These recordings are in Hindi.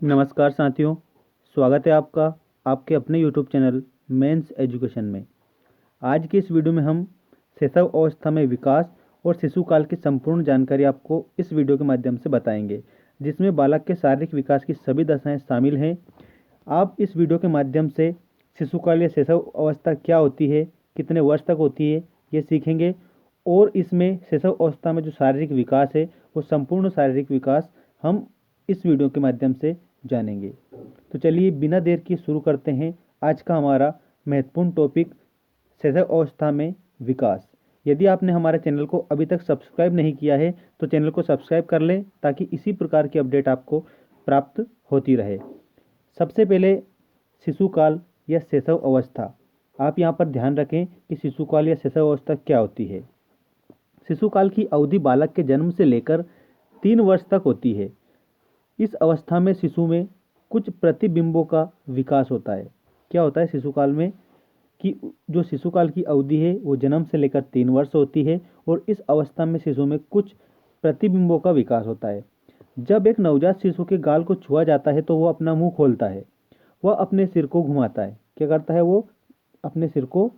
नमस्कार साथियों, स्वागत है आपका आपके अपने यूट्यूब चैनल मेंस एजुकेशन में। आज की इस वीडियो में हम शैशव अवस्था में विकास और शिशुकाल की संपूर्ण जानकारी आपको इस वीडियो के माध्यम से बताएंगे, जिसमें बालक के शारीरिक विकास की सभी दशाएं शामिल हैं। आप इस वीडियो के माध्यम से शिशुकाल या शैशव अवस्था क्या होती है, कितने वर्ष तक होती है, ये सीखेंगे। और इसमें शैशव अवस्था में जो शारीरिक विकास है, वो संपूर्ण शारीरिक विकास हम इस वीडियो के माध्यम से जानेंगे। तो चलिए बिना देर के शुरू करते हैं आज का हमारा महत्वपूर्ण टॉपिक, शैशव अवस्था में विकास। यदि आपने हमारे चैनल को अभी तक सब्सक्राइब नहीं किया है तो चैनल को सब्सक्राइब कर लें, ताकि इसी प्रकार की अपडेट आपको प्राप्त होती रहे। सबसे पहले शिशुकाल या शैशव अवस्था। आप यहाँ पर ध्यान रखें कि शिशुकाल या शैशव अवस्था क्या होती है। शिशुकाल की अवधि बालक के जन्म से लेकर 3 वर्ष तक होती है। इस अवस्था में शिशु में कुछ प्रतिबिंबों का विकास होता है। क्या होता है शिशुकाल में कि जो शिशुकाल की अवधि है वो जन्म से लेकर 3 वर्ष होती है, और इस अवस्था में शिशु में कुछ प्रतिबिंबों का विकास होता है। जब एक नवजात शिशु के गाल को छुआ जाता है तो वह अपना मुंह खोलता है, वह अपने सिर को घुमाता है। क्या करता है वो? अपने सिर को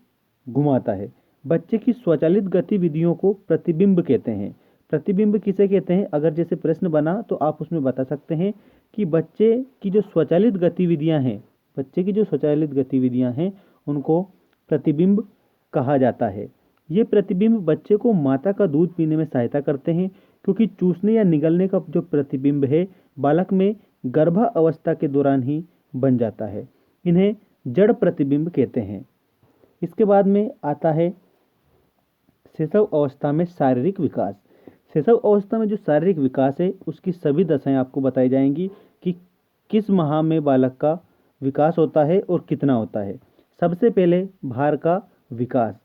घुमाता है। बच्चे की स्वचालित गतिविधियों को प्रतिबिंब कहते हैं। प्रतिबिंब किसे कहते हैं? अगर जैसे प्रश्न बना तो आप उसमें बता सकते हैं कि बच्चे की जो स्वचालित गतिविधियां हैं, बच्चे की जो स्वचालित गतिविधियां हैं उनको प्रतिबिंब कहा जाता है। ये प्रतिबिंब बच्चे को माता का दूध पीने में सहायता करते हैं, क्योंकि चूसने या निगलने का जो प्रतिबिंब है बालक में गर्भावस्था के दौरान ही बन जाता है। इन्हें जड़ प्रतिबिंब कहते हैं। इसके बाद में आता है शैशव अवस्था में शारीरिक विकास। शैशव अवस्था में जो शारीरिक विकास है उसकी सभी दशाएं आपको बताई जाएंगी कि किस माह में बालक का विकास होता है और कितना होता है। सबसे पहले भार का विकास।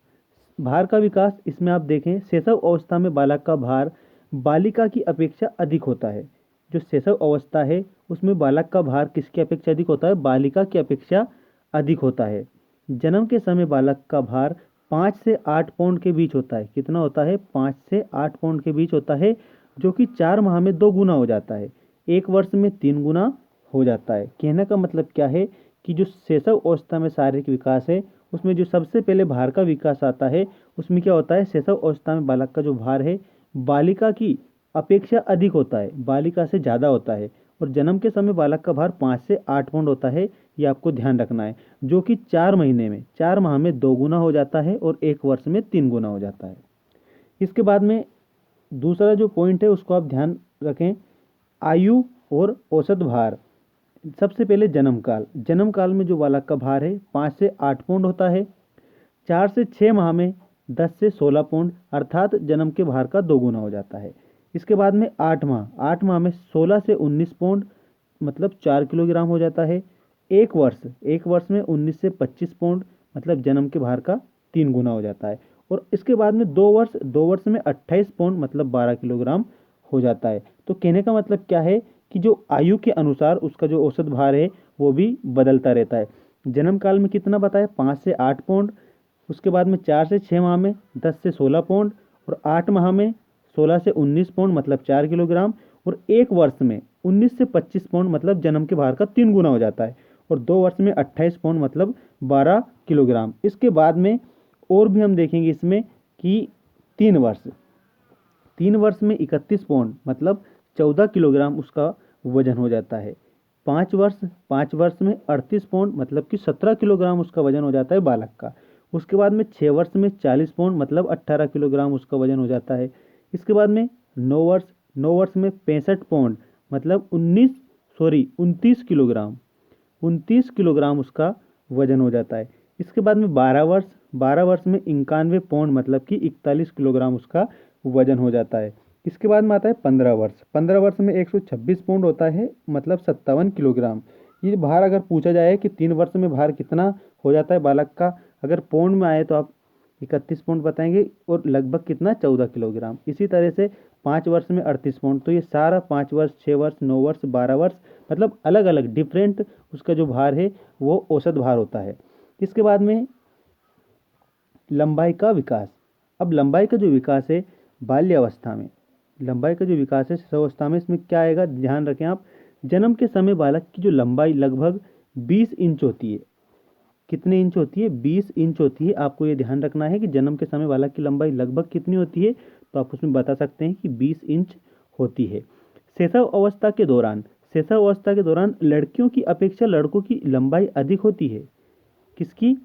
भार का विकास, इसमें आप देखें शैशव अवस्था में बालक का भार बालिका की अपेक्षा अधिक होता है। जो शैशव अवस्था है उसमें बालक का भार किसकी अपेक्षा अधिक होता है? बालिका की अपेक्षा अधिक होता है। जन्म के समय बालक का भार 5 से 8 पाउंड के बीच होता है। कितना होता है? 5 से 8 पाउंड के बीच होता है, जो कि 4 माह में 2 गुना हो जाता है। 1 वर्ष में 3 गुना हो जाता है। कहने का मतलब क्या है कि जो शैशव अवस्था में शारीरिक विकास है उसमें जो सबसे पहले भार का विकास आता है, उसमें क्या होता है? शैशव अवस्था में बालक का जो भार है बालिका की अपेक्षा अधिक होता है, बालिका से ज़्यादा होता है। और जन्म के समय बालक का भार 5 से 8 पाउंड होता है। ये आपको ध्यान रखना है, जो कि 4 महीने में 4 माह में 2 गुना हो जाता है और 1 वर्ष में 3 गुना हो जाता है। इसके बाद में दूसरा जो पॉइंट है उसको आप ध्यान रखें, आयु और औसत भार। सबसे पहले जन्म काल। जन्म काल में जो बालक का भार है 5 से 8 पाउंड होता है। 4 से 6 माह में 10 से 16 पाउंड, अर्थात जन्म के भार का 2 गुना हो जाता है। इसके बाद में 8 माह, 8 माह में 16 से 19 पाउंड, मतलब 4 किलोग्राम हो जाता है। 1 वर्ष, 1 वर्ष में 19 से 25 पाउंड, मतलब जन्म के भार का 3 गुना हो जाता है। और इसके बाद में 2 वर्ष, 2 वर्ष में 28 पाउंड, मतलब 12 किलोग्राम हो जाता है। तो कहने का मतलब क्या है कि जो आयु के अनुसार उसका जो औसत भार है वो भी बदलता रहता है। जन्म काल में कितना बताया? 5 से 8 पाउंड। उसके बाद में 4 से 6 माह में 10 से 16 पाउंड, और 8 माह में 16 से 19 पाउंड, मतलब 4 किलोग्राम। और 1 वर्ष में 19 से 25 पाउंड, मतलब जन्म के भार का 3 गुना हो जाता है। और 2 वर्ष में 28 पाउंड, मतलब 12 किलोग्राम। इसके बाद में और भी हम देखेंगे इसमें कि 3 वर्ष, 3 वर्ष में 31 पाउंड, मतलब 14 किलोग्राम उसका वजन हो जाता है। 5 वर्ष, 5 वर्ष में 38 पाउंड, मतलब कि 17 किलोग्राम उसका वजन हो जाता है बालक का। उसके बाद में 6 वर्ष में 40 पाउंड, मतलब 18 किलोग्राम उसका वजन हो जाता है। इसके बाद में 9 वर्ष, 9 वर्ष में 65 पाउंड, मतलब 29 किलोग्राम, 29 किलोग्राम उसका वजन हो जाता है। इसके बाद में 12 वर्ष, 12 वर्ष में 91 पाउंड, मतलब कि 41 किलोग्राम उसका वजन हो जाता है। इसके बाद में आता है 15 वर्ष। 15 वर्ष में 126 पाउंड होता है, मतलब 57 किलोग्राम। ये भार अगर पूछा जाए कि 3 वर्ष में भार कितना हो जाता है बालक का, अगर पाउंड में आए तो आप 31 पाउंड बताएंगे, और लगभग कितना? 14 किलोग्राम। इसी तरह से 5 वर्ष में 38 पाउंड। तो ये सारा 5 वर्ष, 6 वर्ष, 9 वर्ष, 12 वर्ष, मतलब अलग अलग डिफरेंट उसका जो भार है वो औसत भार होता है। इसके बाद में लंबाई का विकास। अब लंबाई का जो विकास है बाल्यावस्था में, लंबाई का जो विकास है शिशुअवस्था में, इसमें क्या आएगा? ध्यान रखें आप, जन्म के समय बालक की जो लंबाई लगभग 20 इंच होती है। कितने इंच होती है? 20 इंच होती है। आपको ये ध्यान रखना है कि जन्म के समय बालक की लंबाई लगभग कितनी होती है, तो आप उसमें बता सकते हैं कि 20 इंच होती है। शैशव अवस्था के दौरान, शैशव अवस्था के दौरान लड़कियों की अपेक्षा लड़कों की लंबाई अधिक होती है। किसकी?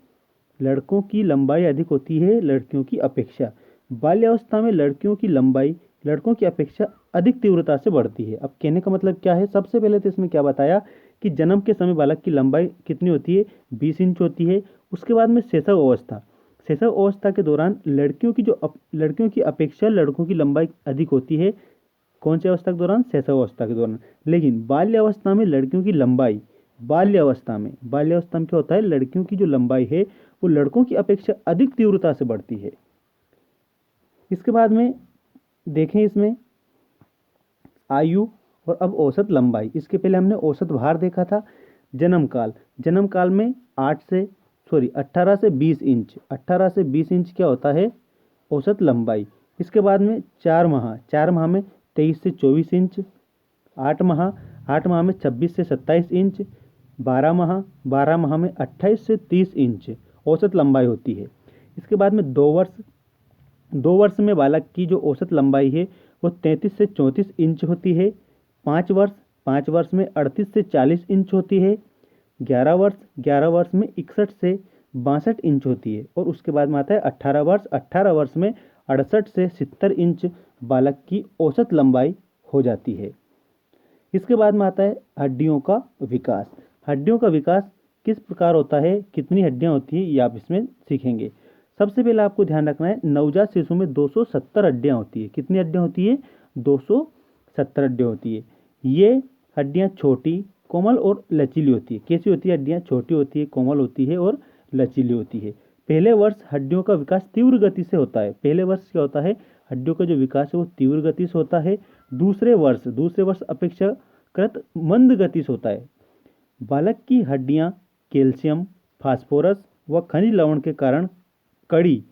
लड़कों की लंबाई अधिक होती है लड़कियों की अपेक्षा। बाल्यावस्था में लड़कियों की लंबाई लड़कों की अपेक्षा अधिक तीव्रता से बढ़ती है। अब कहने का मतलब क्या है? सबसे पहले तो इसमें क्या बताया कि जन्म के समय बालक की लंबाई कितनी होती है? 20 इंच होती है। उसके बाद में शैशव अवस्था, शैशव अवस्था के दौरान लड़कियों की अपेक्षा लड़कों की लंबाई अधिक होती है। कौन सी अवस्था के दौरान? शैशव अवस्था के दौरान। लेकिन बाल्यावस्था में लड़कियों की लंबाई, बाल्यावस्था में क्या होता है? लड़कियों की जो लंबाई है वो लड़कों की अपेक्षा अधिक तीव्रता से बढ़ती है। इसके बाद में देखें इसमें आयु और अब औसत लंबाई। इसके पहले हमने औसत भार देखा था। जन्म काल में 18 से 20 इंच, 18 से 20 इंच क्या होता है? औसत लंबाई। इसके बाद में 4 माह में 23 से 24 इंच, 8 माह में 26 से 27 इंच, 12 माह में 28 से 30 इंच औसत लंबाई होती है। इसके बाद में 2 वर्ष में बालक की जो औसत लंबाई है वो 33 से 34 इंच होती है। 5 वर्ष में 38 से 40 इंच होती है। 11 वर्ष में 61 से 62 इंच होती है। और उसके बाद में आता है 18 वर्ष में 68 से 70 इंच बालक की औसत लंबाई हो जाती है। इसके बाद में आता है हड्डियों का विकास। हड्डियों का विकास किस प्रकार होता है, कितनी हड्डियां होती हैं, ये आप इसमें सीखेंगे। सबसे पहले आपको ध्यान रखना है नवजात शिशु में 270 हड्डियां होती है। कितनी हड्डियां होती है? 270 हड्डियां होती है। ये हड्डियां छोटी, कोमल और लचीली होती है। कैसी होती है? हड्डियां छोटी होती है, कोमल होती है और लचीली होती है। पहले वर्ष हड्डियों का विकास तीव्र गति से होता है। पहले वर्ष क्या होता है? हड्डियों का जो विकास है वो तीव्र गति से होता है। दूसरे वर्ष अपेक्षाकृत मंद गति से होता है। बालक की हड्डियां कैल्शियम, फास्फोरस व खनिज लवण के कारण कड़ी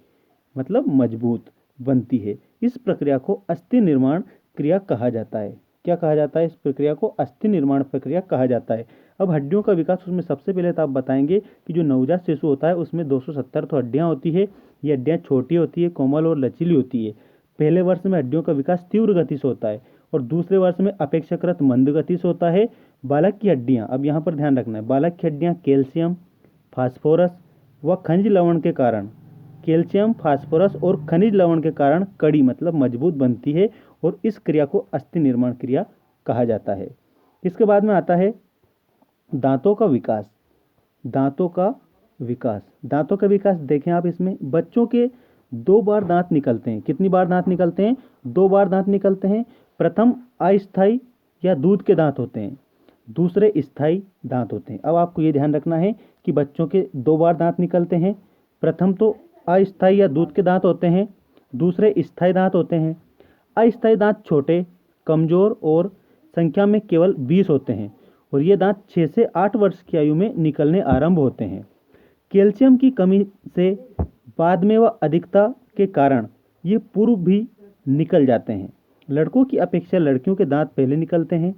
मतलब मजबूत बनती है। इस प्रक्रिया को अस्थि निर्माण क्रिया कहा जाता है। क्या कहा जाता है? इस प्रक्रिया को अस्थि निर्माण प्रक्रिया कहा जाता है। अब हड्डियों का विकास, उसमें सबसे पहले तो आप बताएंगे कि जो नवजात शिशु होता है उसमें 270 तो हड्डियां होती है। ये हड्डियां छोटी होती है, कोमल और लचीली होती है। पहले वर्ष में हड्डियों का विकास तीव्र गति से होता है और दूसरे वर्ष में अपेक्षाकृत मंद गति से होता है। बालक की हड्डियां, अब यहाँ पर ध्यान रखना है, बालक की हड्डियां कैल्शियम, फास्फोरस व खनिज लवण के कारण, कैल्शियम, फास्फोरस और खनिज लवण के कारण कड़ी मतलब मजबूत बनती है और इस क्रिया को अस्थि निर्माण क्रिया कहा जाता है। इसके बाद में आता है दांतों का विकास। दांतों का विकास देखें आप इसमें बच्चों के 2 बार दांत निकलते हैं। कितनी बार दांत निकलते हैं? 2 बार दांत निकलते हैं। प्रथम अस्थायी या दूध के दांत होते हैं, दूसरे स्थायी दांत होते हैं। अब आपको ये ध्यान रखना है कि बच्चों के 2 बार दांत निकलते हैं। प्रथम तो अस्थायी या दूध के दांत होते हैं, दूसरे स्थायी दांत होते हैं। अस्थायी दांत छोटे, कमजोर और संख्या में केवल 20 होते हैं और ये दांत 6 से 8 वर्ष की आयु में निकलने आरंभ होते हैं। कैल्शियम की कमी से बाद में व अधिकता के कारण ये पूर्व भी निकल जाते हैं। लड़कों की अपेक्षा लड़कियों के दांत पहले निकलते हैं।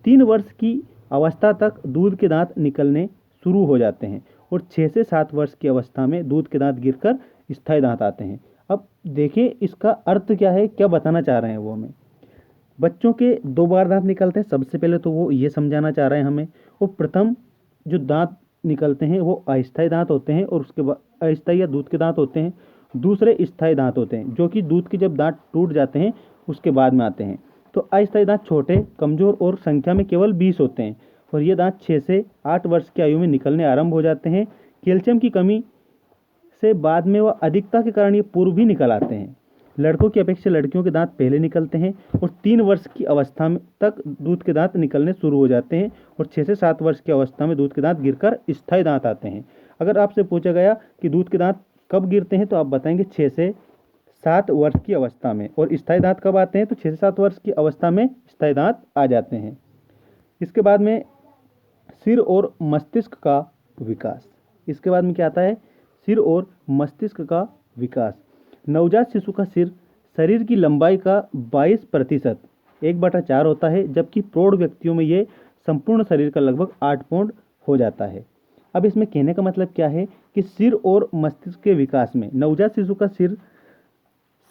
3 वर्ष की अवस्था तक दूध के दांत निकलने शुरू हो जाते हैं और 6 से 7 वर्ष की अवस्था में दूध के दांत गिरकर स्थायी दांत आते हैं। अब देखें इसका अर्थ क्या है, क्या बताना चाह रहे हैं वो हमें। बच्चों के 2 बार दांत निकलते हैं, सबसे पहले तो वो ये समझाना चाह रहे हैं हमें। वो प्रथम जो दांत निकलते हैं वो अस्थायी दांत होते हैं और उसके बाद अस्थायी या दूध के दांत होते हैं। दूसरे स्थायी दांत होते हैं जो कि दूध के जब दांत टूट जाते हैं उसके बाद में आते हैं। तो अस्थायी दांत छोटे, कमजोर और संख्या में केवल 20 होते हैं और ये दांत 6 से 8 वर्ष की आयु में निकलने आरंभ हो जाते हैं। कैल्शियम की कमी से बाद में व अधिकता के कारण ये पूर्व भी निकल आते हैं। लड़कों की अपेक्षा लड़कियों के दांत पहले निकलते हैं और 3 वर्ष की अवस्था में तक दूध के दांत निकलने शुरू हो जाते हैं और 6 से 7 वर्ष की अवस्था में दूध के दांत गिरकर स्थायी दांत आते हैं। अगर आपसे पूछा गया कि दूध के दांत कब गिरते हैं तो आप बताएंगे 6 से 7 वर्ष की अवस्था में, और स्थायी दांत कब आते हैं तो 6 से 7 वर्ष की अवस्था में स्थायी दांत आ जाते हैं। इसके बाद में सिर और मस्तिष्क का विकास। इसके बाद में क्या आता है? सिर और मस्तिष्क का विकास। नवजात शिशु का सिर शरीर की लंबाई का 22% 1/4 होता है, जबकि प्रौढ़ व्यक्तियों में ये संपूर्ण शरीर का लगभग 8 पौंड हो जाता है। अब इसमें कहने का मतलब क्या है कि सिर और मस्तिष्क के विकास में नवजात शिशु का सिर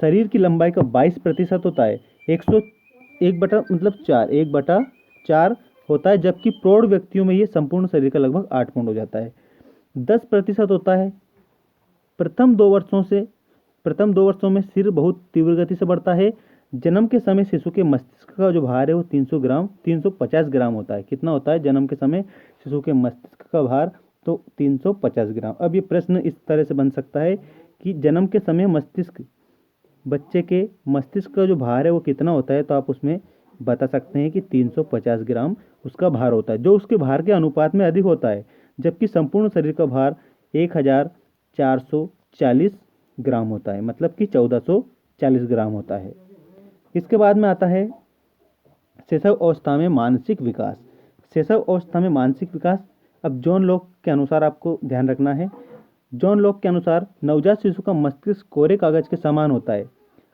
शरीर की लंबाई का 22% होता है, 1/4 होता है, जबकि प्रौढ़ व्यक्तियों में ये संपूर्ण शरीर का लगभग 8 पौंड हो जाता है। 10% होता है प्रथम दो वर्षों में सिर बहुत तीव्र गति से बढ़ता है। जन्म के समय शिशु के मस्तिष्क का जो भार है वो 350 ग्राम होता है। कितना होता है जन्म के समय शिशु के मस्तिष्क का भार? तो 350 ग्राम। अब ये प्रश्न इस तरह से बन सकता है कि जन्म के समय बच्चे के मस्तिष्क का जो भार है वो कितना होता है, तो आप उसमें बता सकते हैं कि 350 ग्राम उसका भार होता है, जो उसके भार के अनुपात में अधिक होता है, जबकि संपूर्ण शरीर का भार 1440 ग्राम होता है, मतलब कि 1440 ग्राम होता है। इसके बाद में आता है शैशव अवस्था में मानसिक विकास। शैशव अवस्था में मानसिक विकास, अब जॉन लॉक के अनुसार आपको ध्यान रखना है। जॉन लॉक के अनुसार नवजात शिशु का मस्तिष्क कोरे कागज के समान होता है,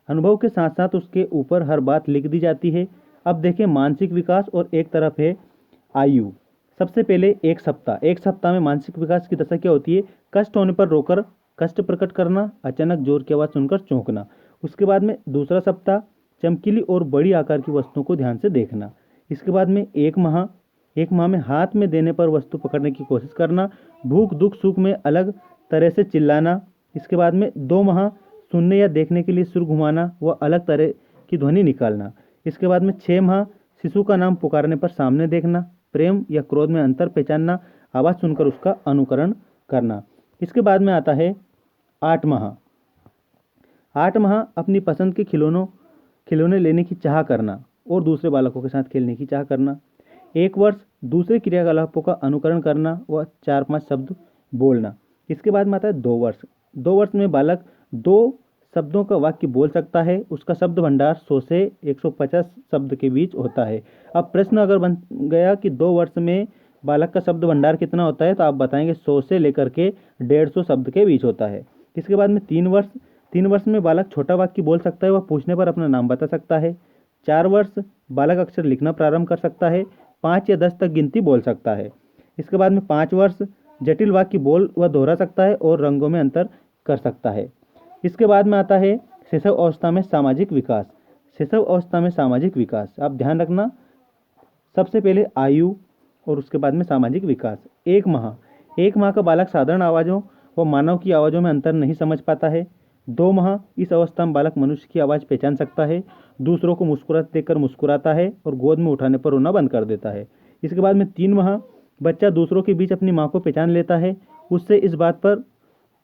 अनुभव के साथ साथ उसके ऊपर हर बात लिख दी जाती है। अब देखें मानसिक विकास और एक तरफ है आयु। सबसे पहले एक सप्ताह में मानसिक विकास की दशा क्या होती है? कष्ट होने पर रोकर कष्ट प्रकट करना, अचानक जोर की आवाज़ सुनकर चौंकना। उसके बाद में दूसरा सप्ताह चमकीली और बड़ी आकार की वस्तुओं को ध्यान से देखना। इसके बाद में एक माह में हाथ में देने पर वस्तु पकड़ने की कोशिश करना, भूख दुख सुख में अलग तरह से चिल्लाना। इसके बाद में 2 माह सुनने या देखने के लिए सिर घुमाना व अलग तरह की ध्वनि निकालना। इसके बाद में 6 माह शिशु का नाम पुकारने पर सामने देखना, प्रेम या क्रोध में अंतर पहचानना, आवाज़ सुनकर उसका अनुकरण करना। इसके बाद में आता है 8 माह। 8 माह अपनी पसंद के खिलौने लेने की चाह करना और दूसरे बालकों के साथ खेलने की चाह करना। 1 वर्ष दूसरे क्रियाकलापों का अनुकरण करना व 4-5 शब्द बोलना। इसके बाद में आता है 2 वर्ष। 2 वर्ष में बालक 2 शब्दों का वाक्य बोल सकता है। उसका शब्द भंडार 100 से 150 शब्द के बीच होता है। अब प्रश्न अगर बन गया कि 2 वर्ष में बालक का शब्द भंडार कितना होता है, तो आप बताएंगे 100 से लेकर के 150 शब्द के बीच होता है। इसके बाद में 3 वर्ष में बालक छोटा वाक्य बोल सकता है, वह पूछने पर अपना नाम बता सकता है। 4 वर्ष बालक अक्षर लिखना प्रारंभ कर सकता है, 5 या 10 तक गिनती बोल सकता है। इसके बाद में 5 वर्ष जटिल वाक्य बोल व दोहरा सकता है और रंगों में अंतर कर सकता है। इसके बाद में आता है शैशव अवस्था में सामाजिक विकास। शैशव अवस्था में सामाजिक विकास, आप ध्यान रखना, सबसे पहले आयु और उसके बाद में सामाजिक विकास। 1 माह का बालक साधारण आवाज़ों व मानव की आवाज़ों में अंतर नहीं समझ पाता है। 2 माह इस अवस्था में बालक मनुष्य की आवाज़ पहचान सकता है, दूसरों को मुस्कुराते देखकर मुस्कुराता है और गोद में उठाने पर रोना बंद कर देता है। इसके बाद में 3 माह बच्चा दूसरों के बीच अपनी माँ को पहचान लेता है,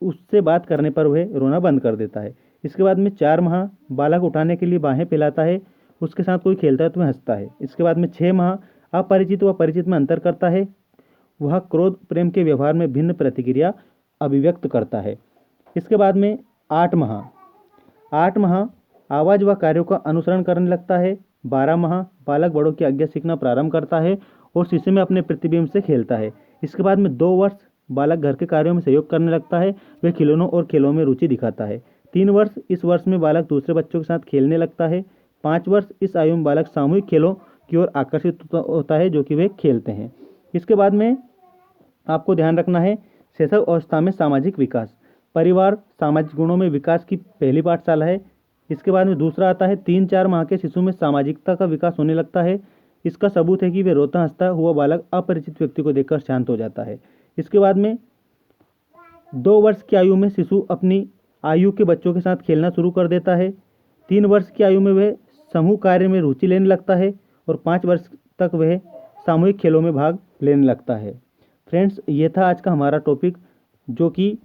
उससे बात करने पर वह रोना बंद कर देता है। इसके बाद में 4 माह बालक उठाने के लिए बाहें फैलाता है, उसके साथ कोई खेलता है तो वह हंसता है। इसके बाद में 6 माह अपरिचित व परिचित में अंतर करता है, वह क्रोध प्रेम के व्यवहार में भिन्न प्रतिक्रिया अभिव्यक्त करता है। इसके बाद में 8 माह आवाज़ व कार्यों का अनुसरण करने लगता है। 12 माह बालक बड़ों की आज्ञा सीखना प्रारंभ करता है और शीशे में अपने प्रतिबिंब से खेलता है। इसके बाद में 2 वर्ष बालक घर के कार्यों में सहयोग करने लगता है, वह खिलौनों और खेलों में रुचि दिखाता है। 3 वर्ष इस वर्ष में बालक दूसरे बच्चों के साथ खेलने लगता है। 5 वर्ष इस आयु में बालक सामूहिक खेलों की ओर आकर्षित होता है, जो कि वे खेलते हैं। इसके बाद में आपको ध्यान रखना है शैशव अवस्था में सामाजिक विकास। परिवार सामाजिक गुणों में विकास की पहली पाठशाला है। इसके बाद में दूसरा आता है 3-4 माह के शिशु में सामाजिकता का विकास होने लगता है। इसका सबूत है कि वे रोता हंसता हुआ बालक अपरिचित व्यक्ति को देखकर शांत हो जाता है। इसके बाद में 2 वर्ष की आयु में शिशु अपनी आयु के बच्चों के साथ खेलना शुरू कर देता है। 3 वर्ष की आयु में वह समूह कार्य में रुचि लेने लगता है और 5 वर्ष तक वह सामूहिक खेलों में भाग लेने लगता है। फ्रेंड्स, ये था आज का हमारा टॉपिक, जो कि